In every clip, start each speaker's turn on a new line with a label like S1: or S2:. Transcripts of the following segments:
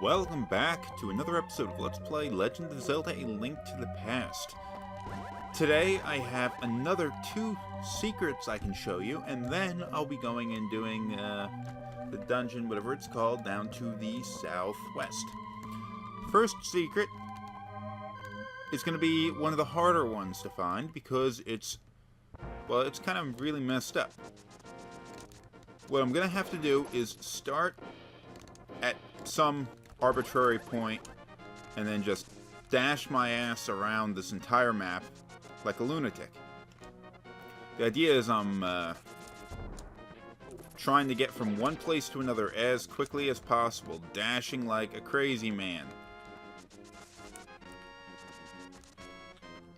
S1: Welcome back to another episode of Let's Play Legend of Zelda: A Link to the Past. Today I have another 2 secrets I can show you, and then I'll be going and doing the dungeon, whatever it's called, down to the southwest. First secret is going to be one of the harder ones to find because it's kind of really messed up. What I'm going to have to do is start at some arbitrary point and then just dash my ass around this entire map like a lunatic. The idea is I'm trying to get from one place to another as quickly as possible, dashing like a crazy man.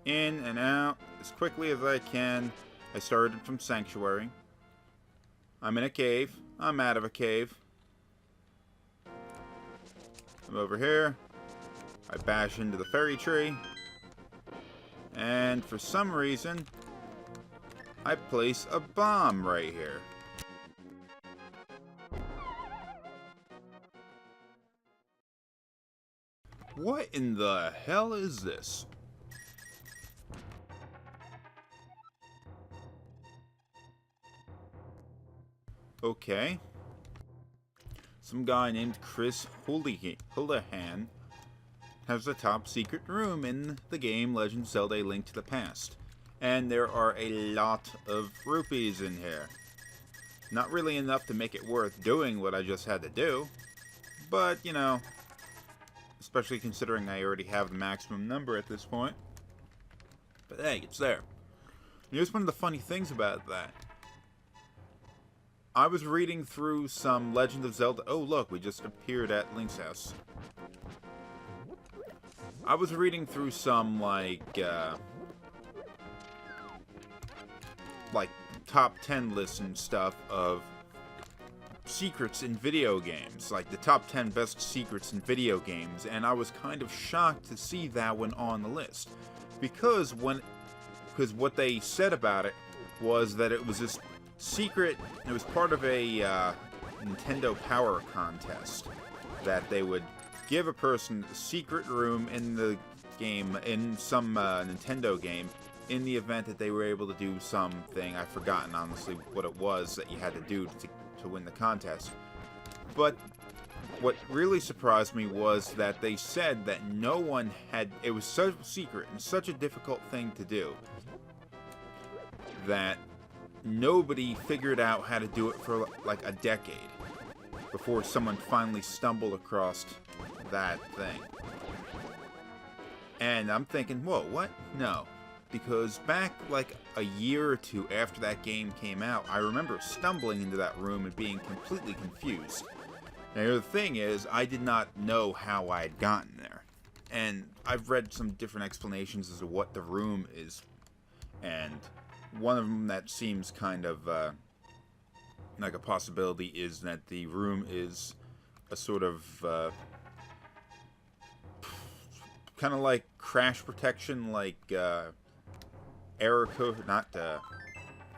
S1: In and out as quickly as I can. I started from Sanctuary. I'm in a cave. I'm out of a cave. I'm over here. I bash into the fairy tree. And for some reason, I place a bomb right here. What in the hell is this? Okay. Some guy named Chris Houlihan has a top secret room in the game Legend of Zelda: A Link to the Past. And there are a lot of rupees in here. Not really enough to make it worth doing what I just had to do. But, you know, especially considering I already have the maximum number at this point. But hey, it's there. Here's one of the funny things about that. I was reading through some Legend of Zelda... Oh, look, we just appeared at Link's house. I was reading through some, like top 10 lists and stuff of secrets in video games. Like, the top 10 best secrets in video games. And I was kind of shocked to see that one on the list. Because what they said about it was that it was this... secret. It was part of a Nintendo Power contest that they would give a person a secret room in the game, in some Nintendo game, in the event that they were able to do something. I've forgotten, honestly, what it was that you had to do to win the contest. But what really surprised me was that they said that no one had... It was so secret and such a difficult thing to do that nobody figured out how to do it for like a decade before someone finally stumbled across that thing. And I'm thinking, whoa, what? No. Because back like a year or 2 after that game came out, I remember stumbling into that room and being completely confused. Now the thing is, I did not know how I had gotten there. And I've read some different explanations as to what the room is, and one of them that seems kind of like a possibility is that the room is a sort of kind of like crash protection, like error code, not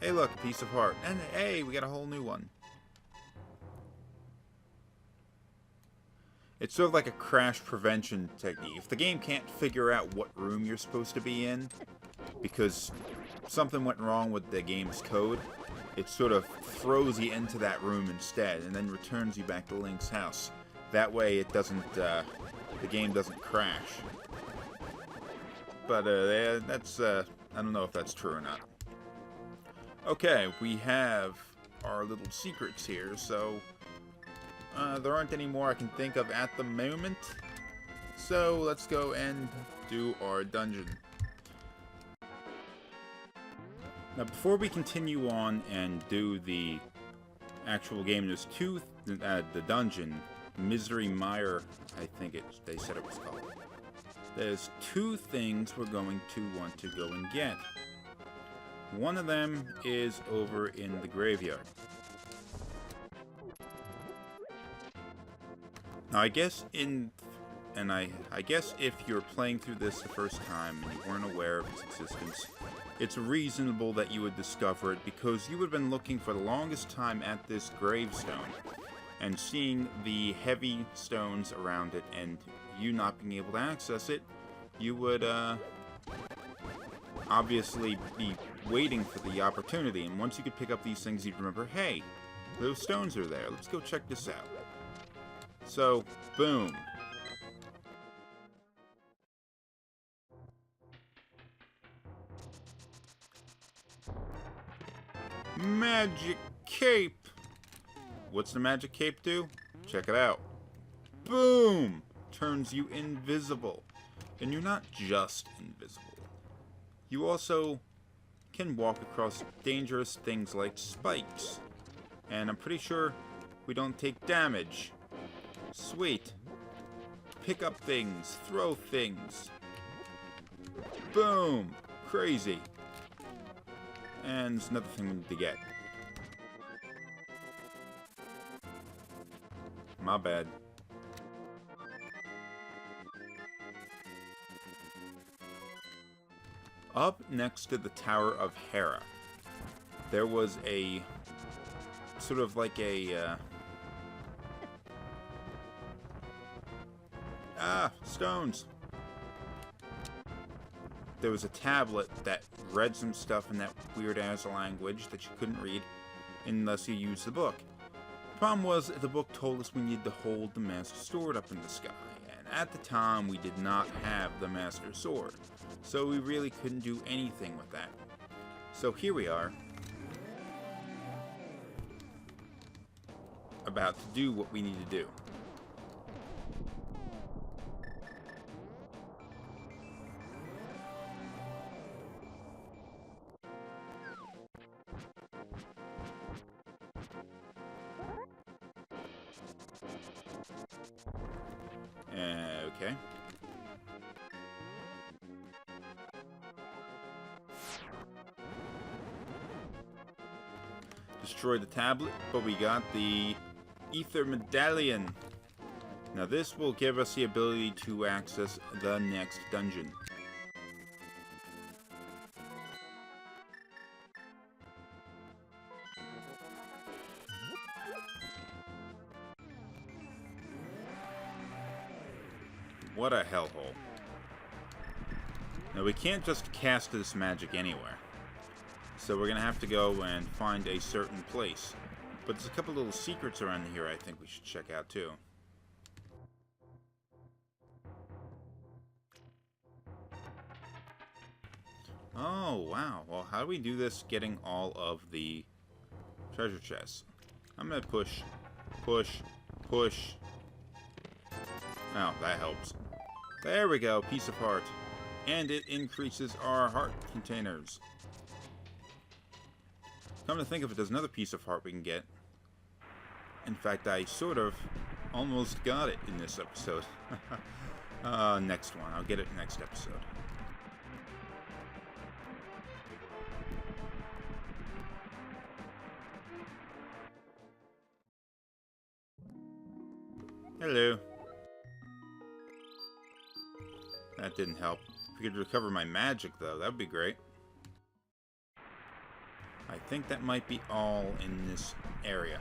S1: hey look, a piece of heart, and hey, we got a whole new one. It's sort of like a crash prevention technique. If the game can't figure out what room you're supposed to be in because something went wrong with the game's code, it sort of throws you into that room instead and then returns you back to Link's house. That way it doesn't, the game doesn't crash. But that's, I don't know if that's true or not. Okay, we have our little secrets here, so there aren't any more I can think of at the moment. So let's go and do our dungeon. Now, before we continue on and do the actual game, there's the dungeon, Misery Mire, I think they said it was called. There's 2 things we're going to want to go and get. One of them is over in the graveyard. Now, I guess I guess if you're playing through this the first time and you weren't aware of its existence, it's reasonable that you would discover it because you would have been looking for the longest time at this gravestone. And seeing the heavy stones around it and you not being able to access it, you would obviously be waiting for the opportunity. And once you could pick up these things, you'd remember, hey, those stones are there. Let's go check this out. So, boom. Magic cape! What's the magic cape do? Check it out. Boom! Turns you invisible. And you're not just invisible. You also can walk across dangerous things like spikes. And I'm pretty sure we don't take damage. Sweet. Pick up things. Throw things. Boom! Crazy. And there's another thing we need to get. My bad. Up next to the Tower of Hera, there was a sort of like a stones. There was a tablet that read some stuff in that weird-ass language that you couldn't read unless you used the book. The problem was, the book told us we needed to hold the Master Sword up in the sky, and at the time we did not have the Master Sword, so we really couldn't do anything with that. So here we are, about to do what we need to do. Okay. Destroyed the tablet, but we got the Ether Medallion. Now this will give us the ability to access the next dungeon. What a hellhole. Now we can't just cast this magic anywhere. So we're gonna have to go and find a certain place. But there's a couple little secrets around here I think we should check out too. Oh, wow. Well, how do we do this getting all of the treasure chests? I'm gonna push, push, push. Oh, that helps. There we go, piece of heart. And it increases our heart containers. Come to think of it, there's another piece of heart we can get. In fact, I sort of almost got it in this episode. Next one. I'll get it next episode. Hello. That didn't help. If we could recover my magic, though, that would be great. I think that might be all in this area.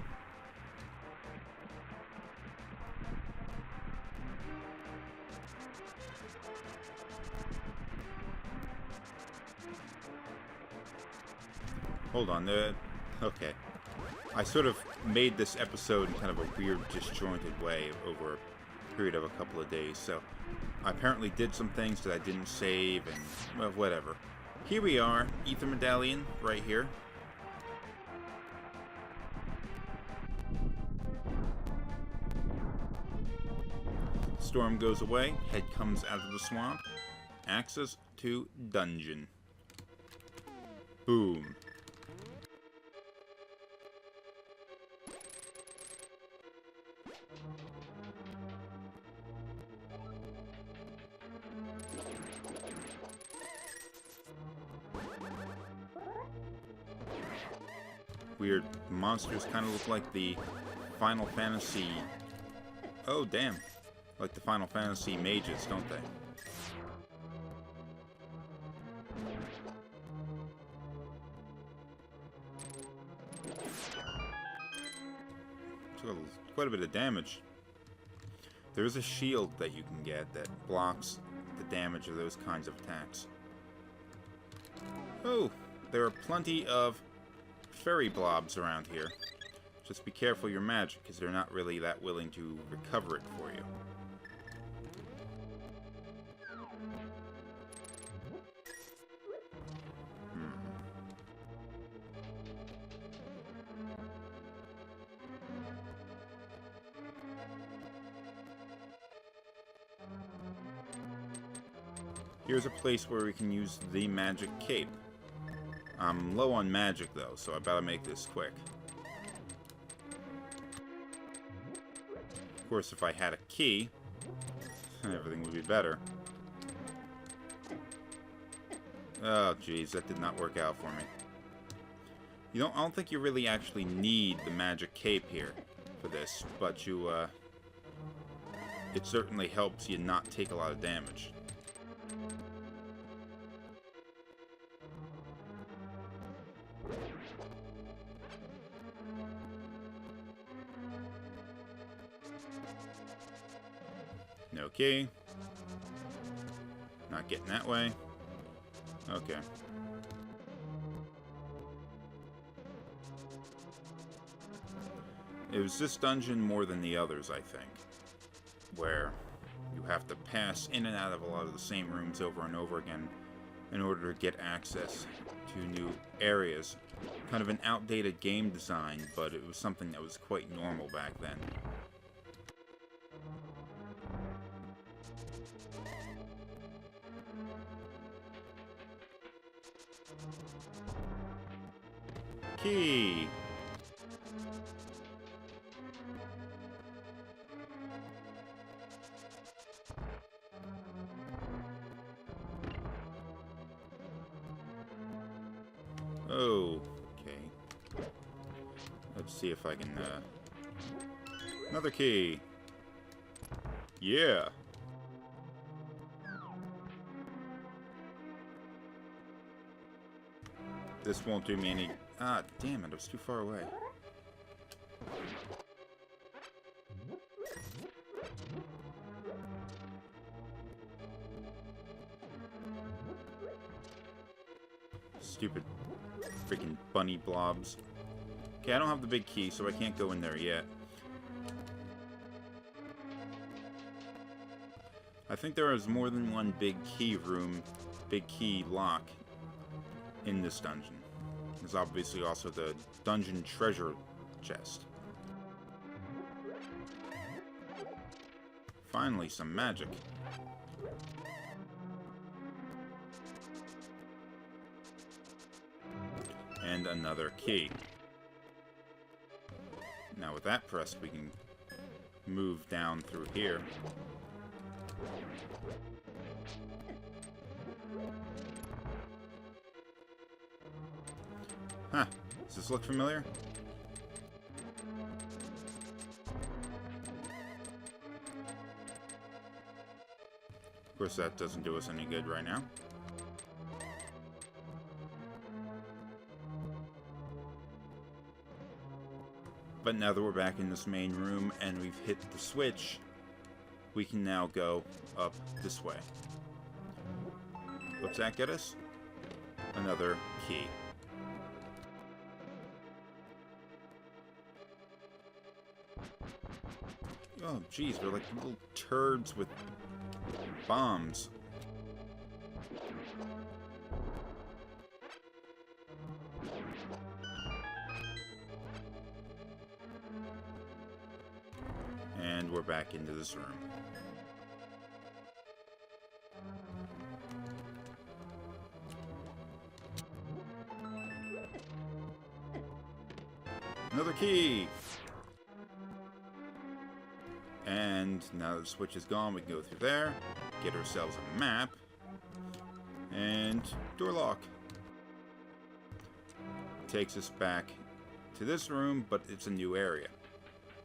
S1: Hold on. Okay. I sort of made this episode in kind of a weird, disjointed way over a period of a couple of days, so I apparently did some things that I didn't save, and, well, whatever. Here we are, Ether Medallion, right here. Storm goes away, head comes out of the swamp, access to dungeon. Boom. Weird monsters kind of look like the Final Fantasy... Oh, damn. Like the Final Fantasy mages, don't they? Took a quite a bit of damage. There's a shield that you can get that blocks the damage of those kinds of attacks. Oh, there are plenty of fairy blobs around here. Just be careful your magic, because they're not really that willing to recover it for you. Here's a place where we can use the magic cape. I'm low on magic though, so I better make this quick. Of course, if I had a key, everything would be better. Oh, jeez, that did not work out for me. I don't think you really actually need the magic cape here for this, but it certainly helps you not take a lot of damage. No key. Not getting that way. Okay. It was this dungeon more than the others, I think, where you have to pass in and out of a lot of the same rooms over and over again in order to get access to new areas. Kind of an outdated game design, but it was something that was quite normal back then. Key! Oh, okay. Let's see if I can, another key! Yeah! This won't do me any... Ah, damn it, I was too far away. Stupid freaking bunny blobs. Okay, I don't have the big key, so I can't go in there yet. I think there is more than one big key room, big key lock in this dungeon. There's obviously also the dungeon treasure chest. Finally, some magic. And another key. Now with that pressed, we can move down through here. Huh. Does this look familiar? Of course, that doesn't do us any good right now. But now that we're back in this main room and we've hit the switch, we can now go up this way. What's that get us? Another key. Oh, geez, they're like little turds with bombs. And we're back into this room. Another key! And now that the switch is gone, we can go through there, get ourselves a map, and door lock. Takes us back to this room, but it's a new area.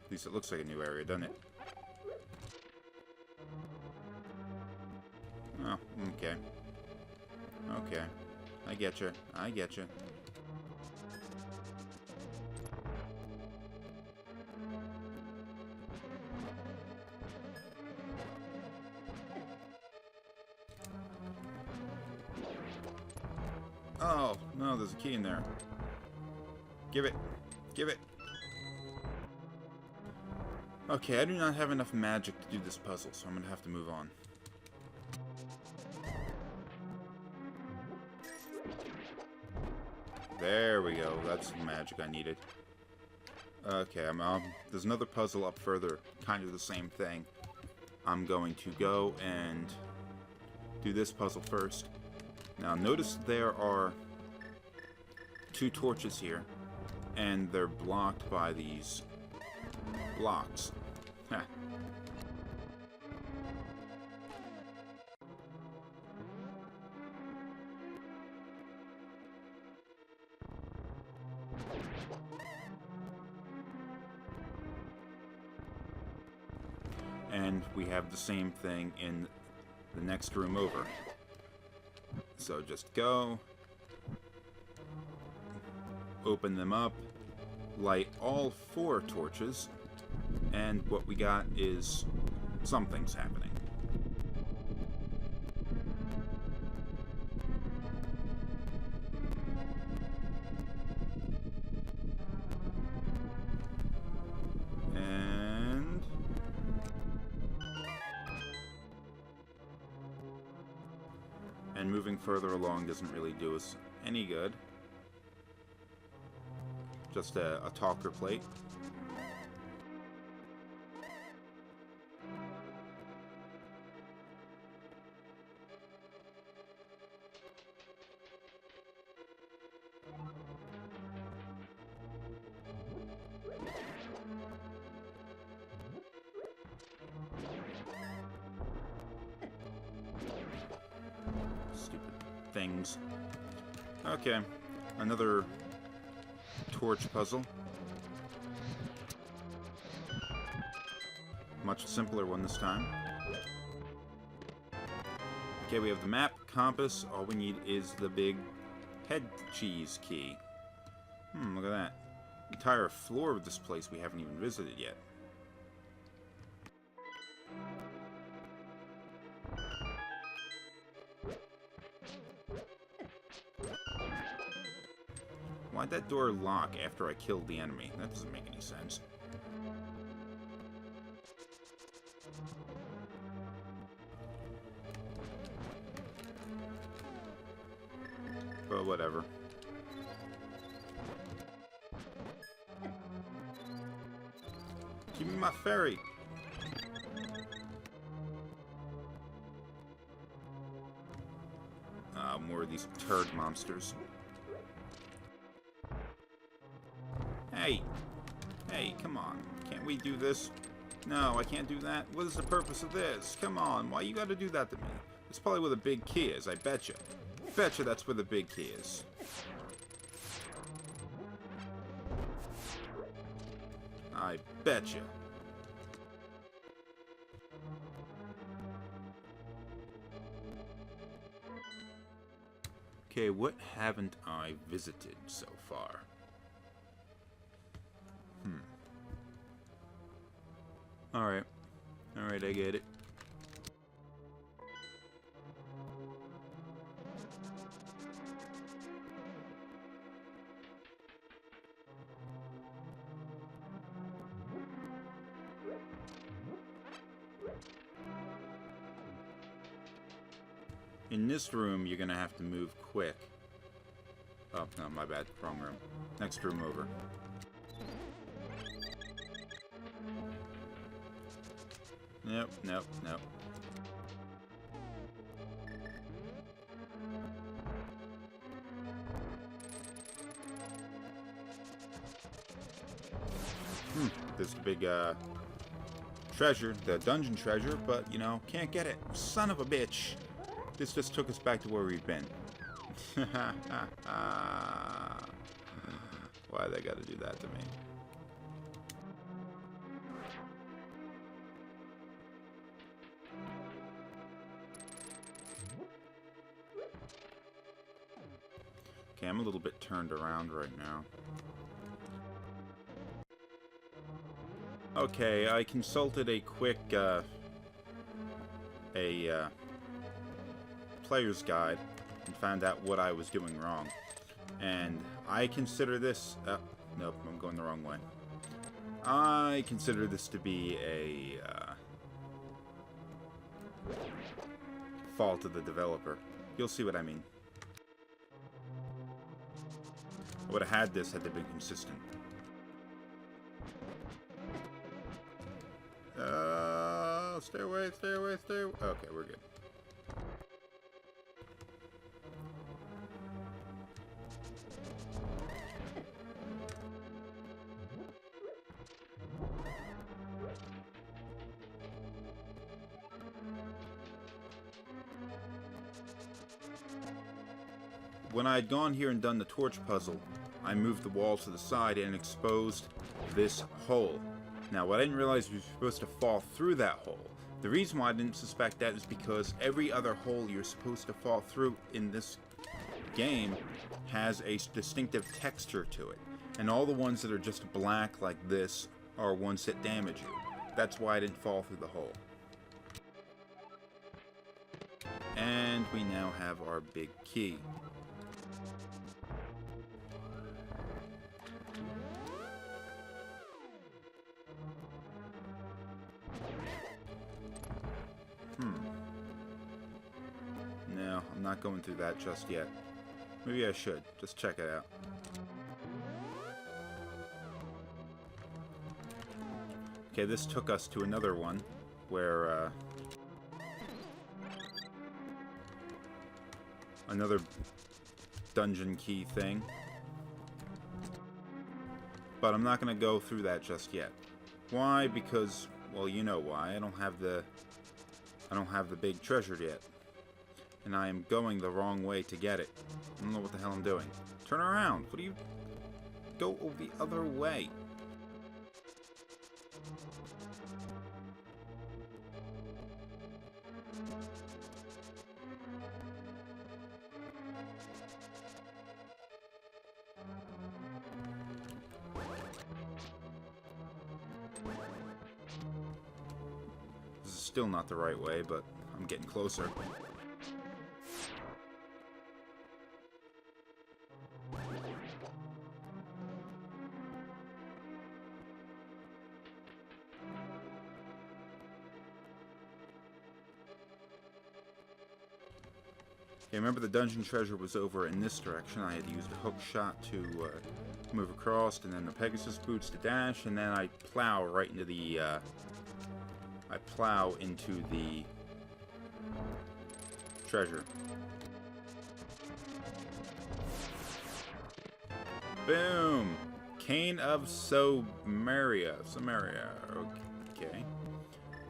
S1: At least it looks like a new area, doesn't it? Oh, okay. Okay. I getcha. I getcha. Oh, no, there's a key in there. Give it. Give it. Okay, I do not have enough magic to do this puzzle, so I'm gonna have to move on. There we go. That's the magic I needed. Okay, there's another puzzle up further, kind of the same thing. I'm going to go and do this puzzle first. Now, notice there are 2 torches here, and they're blocked by these blocks. Heh. And we have the same thing in the next room over. So just go, open them up, light all 4 torches, and what we got is something's happening. And moving further along doesn't really do us any good. Just a talker plate. Things. Okay, another torch puzzle. Much simpler one this time. Okay, we have the map, compass. All we need is the big head cheese key. Look at that. The entire floor of this place we haven't even visited yet. Why'd that door lock after I killed the enemy? That doesn't make any sense. But whatever. Give me my ferry! More of these turd monsters. Hey! Hey, come on. Can't we do this? No, I can't do that. What is the purpose of this? Come on, why you gotta do that to me? It's probably where the big key is, I betcha. Betcha that's where the big key is. I betcha. Okay, what haven't I visited so far? Alright. Alright, I get it. In this room, you're gonna have to move quick. Oh, no, my bad. Wrong room. Next room over. Nope, nope, nope. This big, treasure, the dungeon treasure, but, you know, can't get it. Son of a bitch. This just took us back to where we've been. Why they gotta do that to me? Okay, I'm a little bit turned around right now. Okay, I consulted a quick, player's guide and found out what I was doing wrong. And I consider this... nope, I'm going the wrong way. I consider this to be a fault of the developer. You'll see what I mean. I would have had this had they been consistent. Stay away, stay away, stay away. Okay, we're good. When I had gone here and done the torch puzzle, I moved the wall to the side and exposed this hole. Now, what I didn't realize was supposed to fall through that hole. The reason why I didn't suspect that is because every other hole you're supposed to fall through in this game has a distinctive texture to it. And all the ones that are just black like this are ones that damage you. That's why I didn't fall through the hole. And we now have our big key. No, I'm not going through that just yet. Maybe I should. Just check it out. Okay, this took us to another one where, another dungeon key thing. But I'm not going to go through that just yet. Why? Because, well, you know why. I don't have the big treasure yet. And I am going the wrong way to get it. I don't know what the hell I'm doing. Turn around. What do you... Go the other way. This is still not the right way, but I'm getting closer. Okay, remember the dungeon treasure was over in this direction. I had used a hook shot to move across, and then the Pegasus boots to dash, and then I plow right into the treasure. Boom! Cane of Samaria. Okay.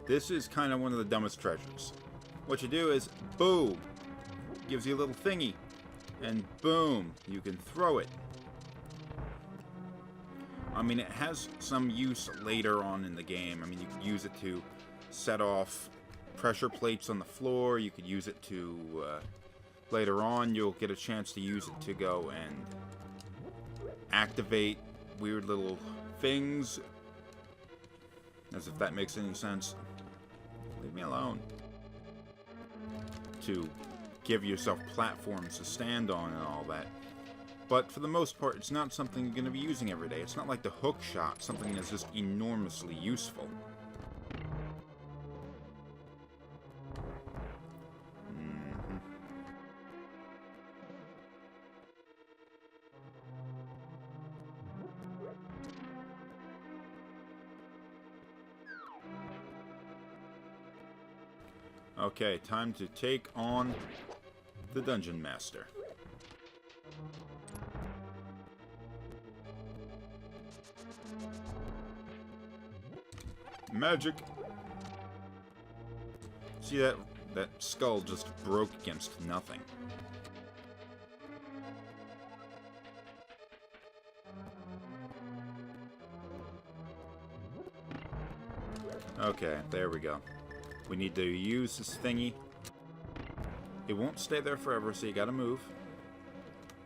S1: This is kind of one of the dumbest treasures. What you do is, boom! Gives you a little thingy. And boom! You can throw it. I mean, it has some use later on in the game. I mean, you could use it to set off pressure plates on the floor. You could use it to, later on, you'll get a chance to use it to go and activate weird little things. As if that makes any sense. Leave me alone. To give yourself platforms to stand on and all that. But for the most part, it's not something you're going to be using every day. It's not like the hook shot, something that's just enormously useful. Okay, time to take on the Dungeon Master. Magic! See, that skull just broke against nothing. Okay, there we go. We need to use this thingy. It won't stay there forever, so you gotta move.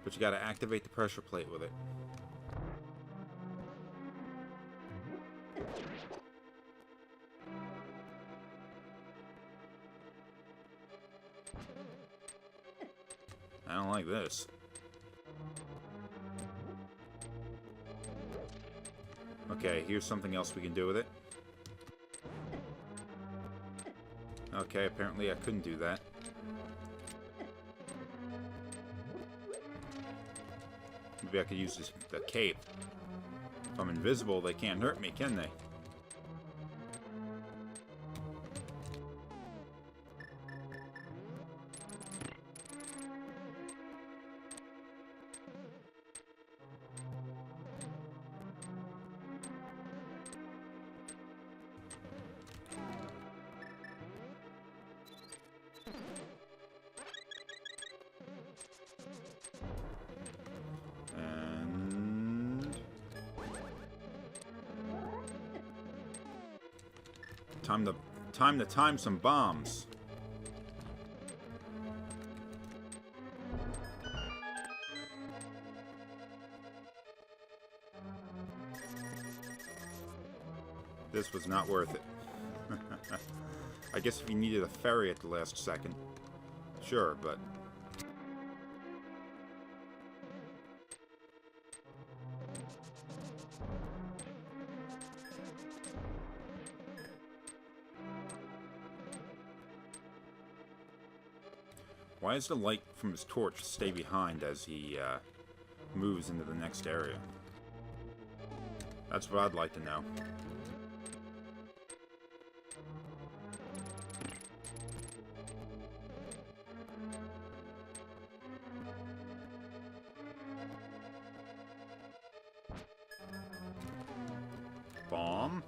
S1: But you gotta activate the pressure plate with it. I don't like this. Okay, here's something else we can do with it. Okay, apparently I couldn't do that. Maybe I could use the cape. If I'm invisible, they can't hurt me, can they? Time to time some bombs. This was not worth it. I guess if you needed a ferry at the last second. Sure, but... Why does the light from his torch stay behind as he moves into the next area? That's what I'd like to know. Bomb.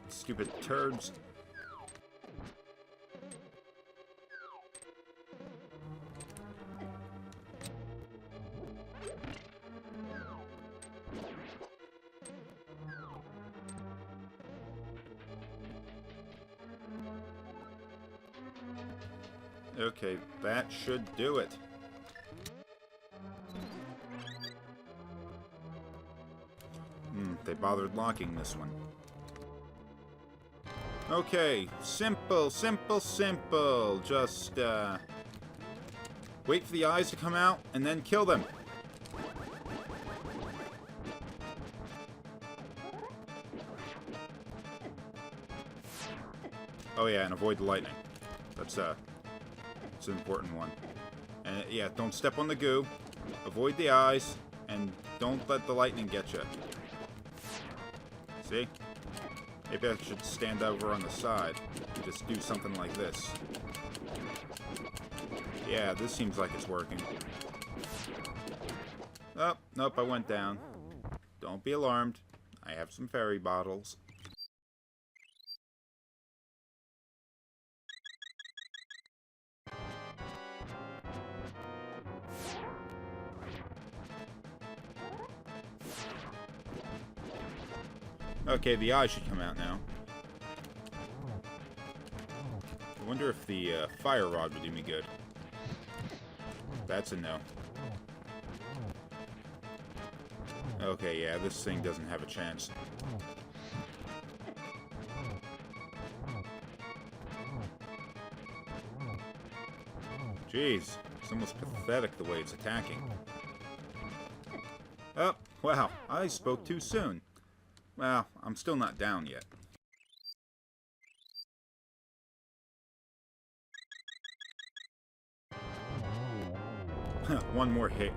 S1: Stupid turds. Okay, that should do it. They bothered locking this one. Okay, simple, simple, simple. Just, wait for the eyes to come out, and then kill them. Oh yeah, and avoid the lightning. That's an important one. And yeah, don't step on the goo. Avoid the eyes, and don't let the lightning get you. See? Maybe I should stand over on the side and just do something like this. Yeah, this seems like it's working. Oh, nope, I went down. Don't be alarmed. I have some fairy bottles. Okay, the eye should come out now. I wonder if the fire rod would do me good. That's a no. Okay, yeah, this thing doesn't have a chance. Jeez, it's almost pathetic the way it's attacking. Oh, wow, I spoke too soon. Well, I'm still not down yet. One more hit.